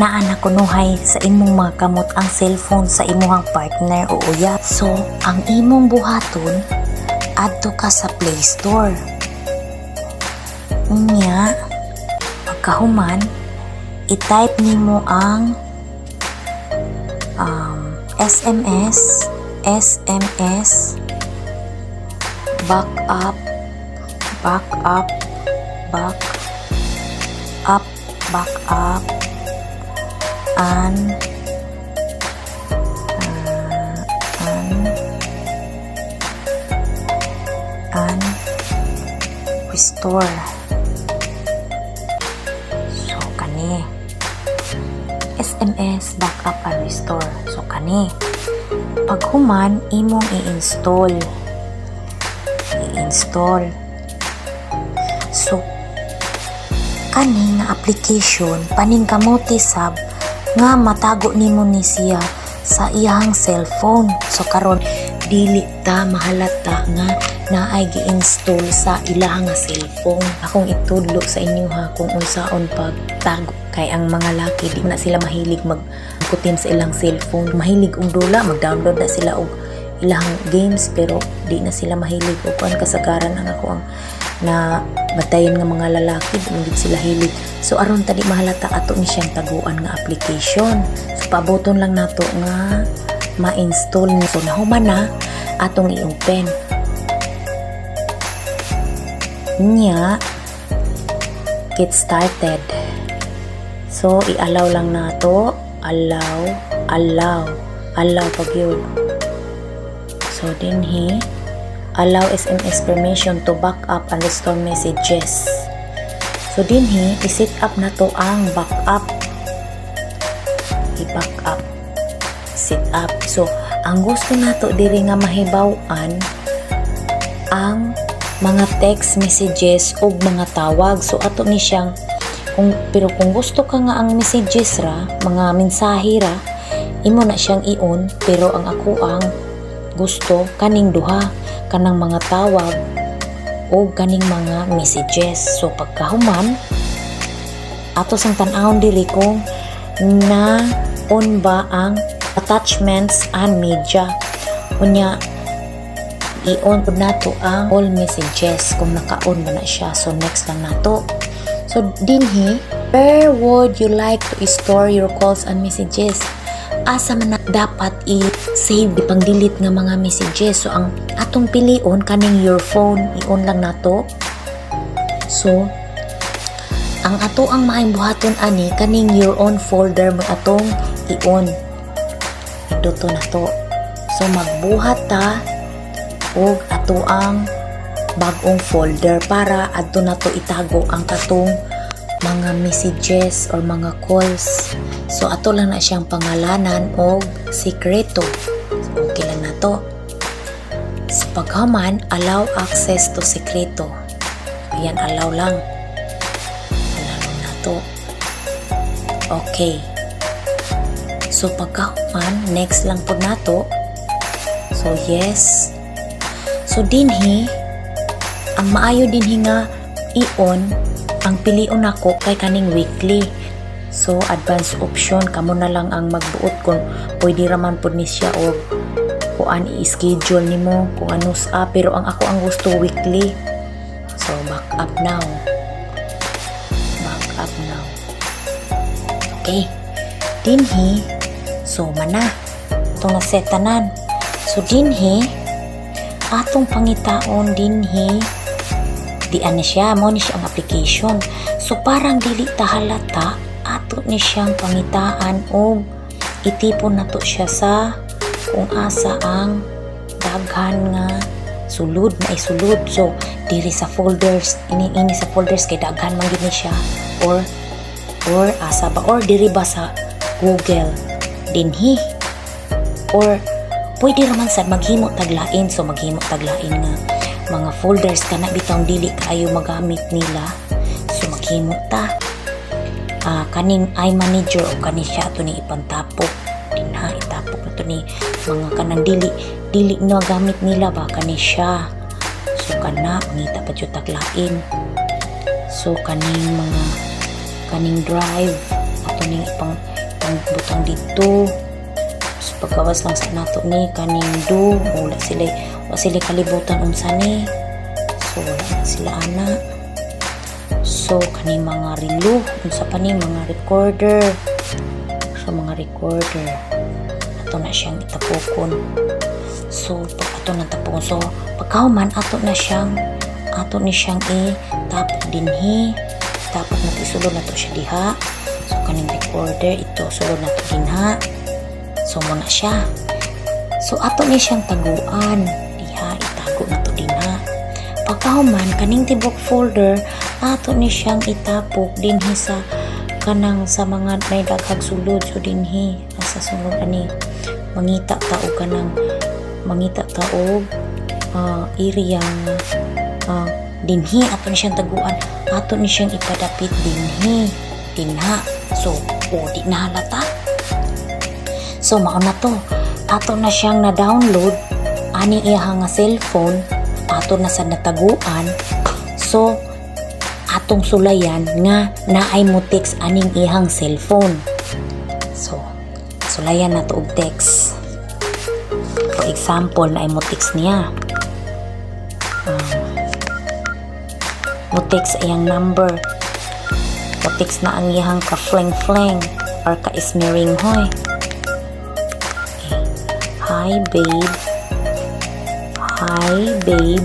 naa na kunuhay sa imong mga kamot ang cellphone sa imong partner o uya. So, ang imong buhaton adto ka sa Play Store. Unya, pagkahuman, i-type nimo ang SMS backup and restore. So kani SMS backup and restore. So kani paghuman imong i-install. So kani nga application paning kamote sab nga matago nimo ni siya sa iyang cellphone. So karon dili ta mahalata nga naay gi-install sa ilang nga cellphone. Akong itudlo sa inyo ha kung unsaon pagtago kay ang mga laki di na sila mahilig magkutim sa ilang cellphone. Mahilig og dula, mag-download na sila og ilang games pero di na sila mahilig og kuan kasagaran ang ako ang na batayan nga mga lalaki hindi sila hilig. So aron tadi mahalata ato ni siyang taguan nga application. So pabuton lang nato nga ma-install ni. So nahuman na atong i-open. Nya get started. So i-allow lang nato, allow pag yun. So dinhi allow SMS permission to back up and restore messages. So dinhi i-set up na to ang backup. I-back up. Set up. So ang gusto nato diri nga mahibaw-an ang mga text messages o mga tawag. So ato ni siyang pero kung gusto ka nga ang messages ra, mga mensahe ra, imo na siyang i-on, pero ang ako ang gusto kaning duha kanang mga tawag o kaning mga messages. So pagkahuman ato sang tan-awon diri kung na on ba ang attachments and media. Unya i-on po nato ang all messages kung naka-on ba na siya. So next lang nato. So dinhi, where would you like to store your calls and messages? Asa man na dapat i-save di pang-delete nga mga messages. So ang atong pilion kaning your phone, i-on lang nato. So ang ato ang maayong buhaton ani kaning your own folder mo atong i-on. Ito na to. So magbuhat ta og ato ang bagong folder para adto na to itago ang katong mga messages or mga calls. So ato lang na siyang pangalanan og sikreto. So, okay lang na to. Sa paghaman, allow access to sikreto. Ayan, allow lang. Allow na to. Okay. So pagkahuman, next lang po na to. So yes. So dinhi ang maayo dinhi nga i-on ang pilion nako kay kaning weekly. So advance option kamo na lang ang magbuot kung pwede raman pud ni siya o kuan i-schedule nimo kung ano sa, pero ang ako ang gusto weekly. So back up now. Okay. Dinhi so mana itong nasetanan. So dinhi atong pangitaon dinhi di ani siya mo ni siya ang application. So parang dili ta halata ato ni siyang pangitaan o itipon nato siya sa kung asa ang daghan nga sulod na isulod. So diri sa folders ini sa folders kay daghan man gid ni siya or asa ba or diri ba sa Google dinhi or pwede raman sad maghimo taglain. So maghimo taglain nga mga folders kana bitang dili kaayo magamit nila. So maghimo ta kaning iManager o kani siya to ni ipantapok dinha itapok na to ni mga kanang dili na gamit nila ba kani siya. So kana ngita pa jud taglain. So kaning drive ato ning butang dito. So pagkawas lang sa nato ni kaning do, wala sila kalibutan unsa ni. So wala na sila ana. So kaning mga relo, unsa pa ni mga recorder. So mga recorder ato na siyang itapokon. So pag ato na tapon, so pagkahuman ato ni siyang itapok dinhi. Tapos nato isulod nato siya diha. So kaning recorder ito sulod nato dinha. So muna siya. So ato ni siyang taguan diha, itago nato dinha. Pagkahuman kaning tibok folder ato ni siyang itapok dinhi sa kanang sa mga may daghang sulod. So dinhi sa sunod ani mangita ta og area dinhi ato ni siyang taguan, ato ni siyang ipadapit dinha. So di na halata. So mao na to, ato na siyang na-download ani iyang nga cellphone, ato na sa nataguan. So atong sulayan nga naay mo text aning iyang cellphone. So sulayan na to og text. For example, naay mo text niya. Mo text iyang number. Mo text na ang iyang ka-fleng-fleng or ka-ismering hoy. Okay. Hi babe. Hi babe.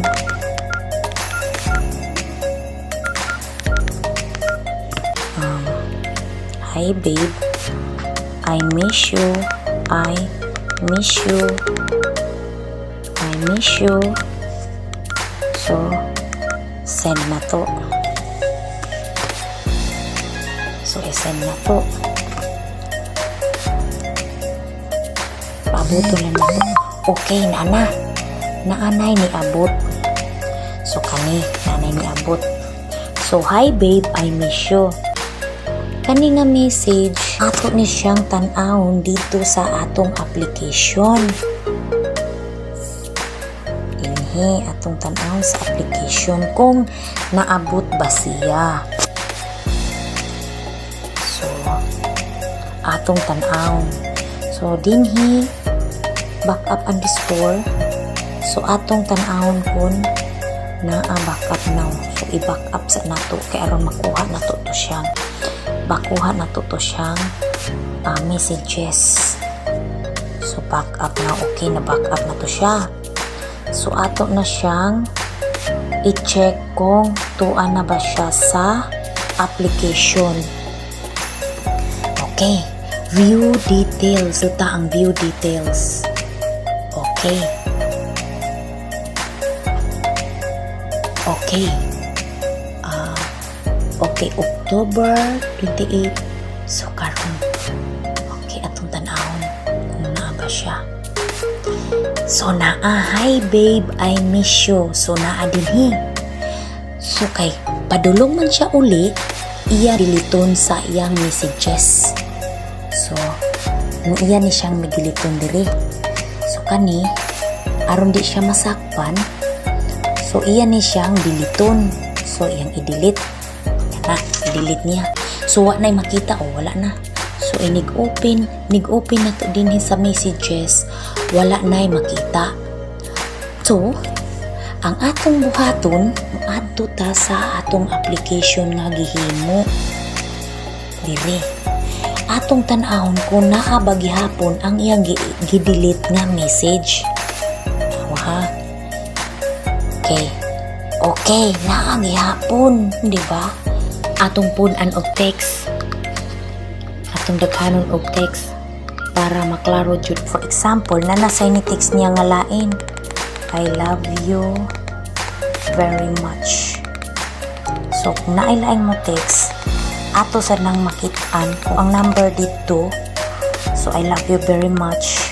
I miss you. So send na to. So send na to. Paabuto na to. Okay naanay ni abot. So kani naanay ni abot. So hi babe, I miss you. Kani nga message ato ni siyang tan-awon dito sa atong application. Dinhi atong tan-awon sa application kung naabot ba siya. So atong tan-awon. So dinhi backup underscore. So atong tan-awon kun naa backup now. So i-backup sa nato kay aron makuha nato to siyang messages. So backup na, okay na backup na to siya. So ato na siyang i-check kung tuan na ba siya sa application. Okay, view details. Ito ang view details. Okay. Okay, October 28. So karon. Okay, atong tan-awon kung naa ba siya. So naa, hi babe, I miss you. So naa dinhi. So kay padulong man siya uli, iya diliton sa iyang messages. So iya ni siyang magiliton diri. So kani aron di siya masakpan. So iya ni siyang diliton. So iyang i-delete. I-delete niya. So wa nay makita o wala na. So nig-open na to dinhi sa messages, wala nay makita. So ang atong buhaton, adto ta sa atong application nga gihimo. Dili. Atong tan-awon kung naa ba gihapon ang iyang gi-delete nga message. Ha? Okay, naa gihapon, di ba? Atong punan og text. Atong daghanon og text para maklaro jud. For example, nanasay ni text niya nga lain. I love you very much. So kung naay laing mo text, ato sa nang makitaan kung ang number dito. So I love you very much.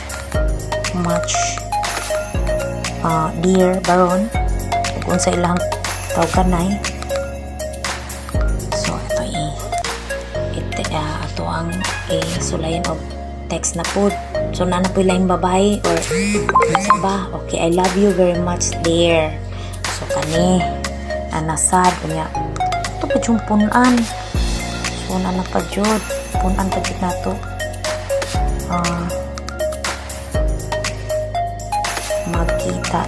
Dear Baron, kung sa ilang tawganay. So ato ang sulayan og text na pod. So na po laing babae or isa ba? Okay, I love you very much dear. So kani anasad niya. Ito pa yung punan. So na pa jud. Punan pa jud nato. magkita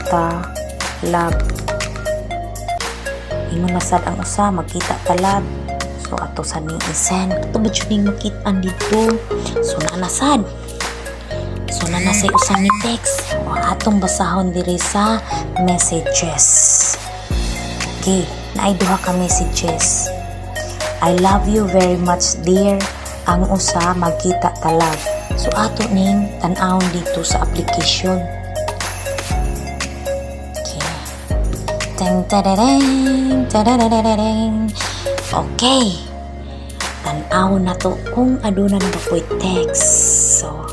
ta lab. Ingon na sad ang usa, magkita ta lab. So ato sa ning isend ato ba ning makit-an dito. So nanasad. So nanasay usang ni text. O atong basahon diri sa messages. Okay, naay duha ka messages. I love you very much dear. Ang usa magkita talag. So ato ning tan-awon dito sa application. Okay. Teng tadadeng, tadadadadeng. Okay. Tan-awon na to kung aduna na bakoy text. So,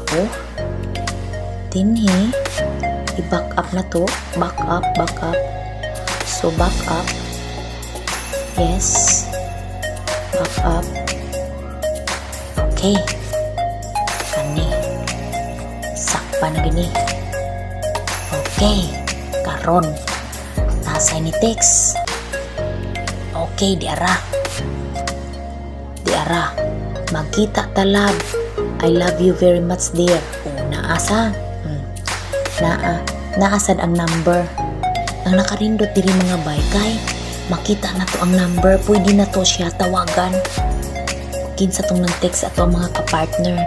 dinhi i-back up na to. Back up. So, back up. Yes. Back up. Okay. Kani. Sakpa na gini. Okay. Karon. Nasa ni text. Okay, diara. Magkita talab. I love you very much dear. Naasa. Naasad ang number. Ang nakarindot diri mga bay kay makita na to ang number. Pwede na to siya tawagan. Kinsa tong nang text ato ang mga kapartner.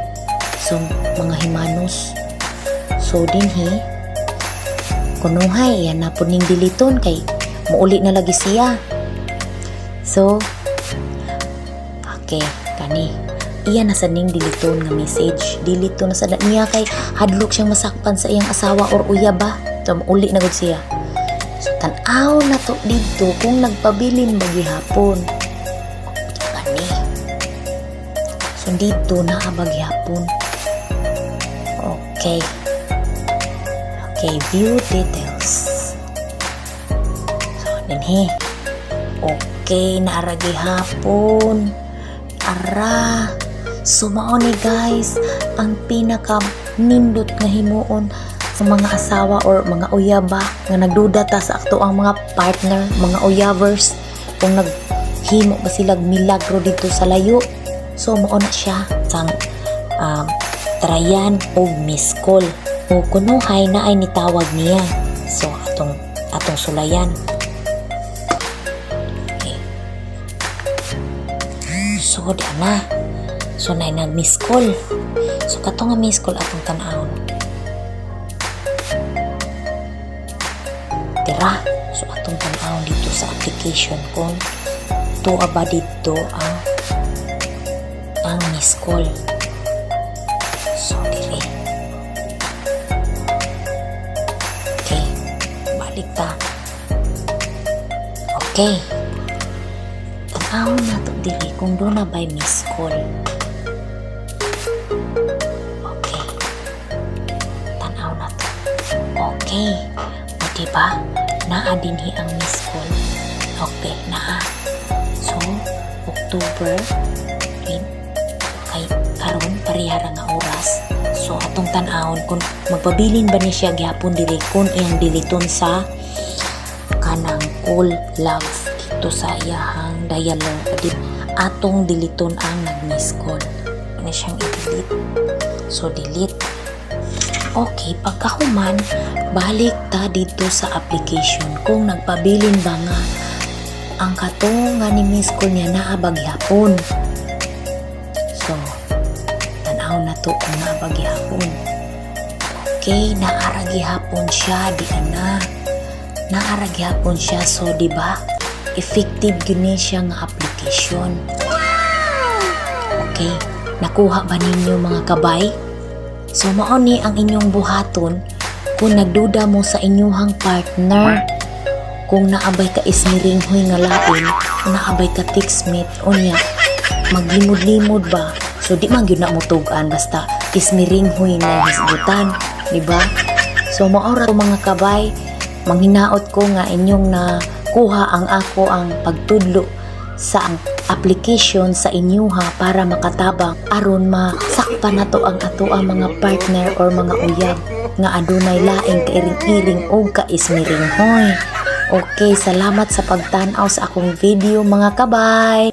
So, mga himanos. So, dinhi kunuhay, yan na po ning diliton kay muuli na lagi siya. So, okay, kani. Iyan na sa ning diliton nga message. Dilito na sa niya kay hadlok siyang masakpan sa iyang asawa or uyaba. So, muuli na gud siya. So, tan-aw na to dito kung nagpabilin maghihapon. Kani. So, dito na maghihapon. Okay. Okay, view details. So, dinhi. Okay, naaragi hapon. Ara. So, mao ni guys, ang pinaka nindot nga himuon sa mga asawa or mga uyaba nga nagduda ta sa akto ang mga partner, mga uyabers, kung naghimo ba sila milagro dito sa layo. So, mao na siya sang trayan o miss call. O kunuhay na ay nitawag niya. So, atong sulayan. Okay. So, di na. So, na nag-miss call. So, kato nga miss call atong tanawon. Tira. So, atong tanawon dito sa application kung tuwa ba dito ang miss call. So, diri. Okay. Balik ta. Okay. Tanawon na to diri kung doon na by miss call. Okay. Tanaw na to. Okay. O diba? Naa dinhi ang miss call. Okay. Naa. So, October kay karon parehara nga oras. So, atong tanawon kung magpabilin ba ni siya gihapon diri kung iyang diliton sa kanang call love dito sa iyahang dialer. Atong diliton ang nag-miss call. Ano siyang i-delete. So, delete. Okay, pagkahuman, balik ta dito sa application kung nagpabilin ba nga ang katong nga ni miss call niya naabaghapon. So, tanaw na to kung naabaghapon. Okay, naaraghapon siya, di na. Naaraghapon siya, so di ba? Effective gini siya nga application. Okay, nakuha ba ninyo mga kabay? So, mao ni ang inyong buhaton kung nagduda mo sa inyuhang partner. Kung naabay ka ismiringhoy nga lain, kung naabay ka textmate, unya, maglimod-limod ba? So, di man yun na mo tugan, basta ismiringhoy na hisgutan, di ba? So, maora ko mga kabay, manghinaot ko nga inyong nakuha ang ako ang pagtudlo sa application sa inyuha para makatabang aron masakpan na to ang ato ang mga partner or mga uyab nga adunay laing kairing-iring o kaismiringhoy. Okay, salamat sa pagtanaw sa akong video mga kabay.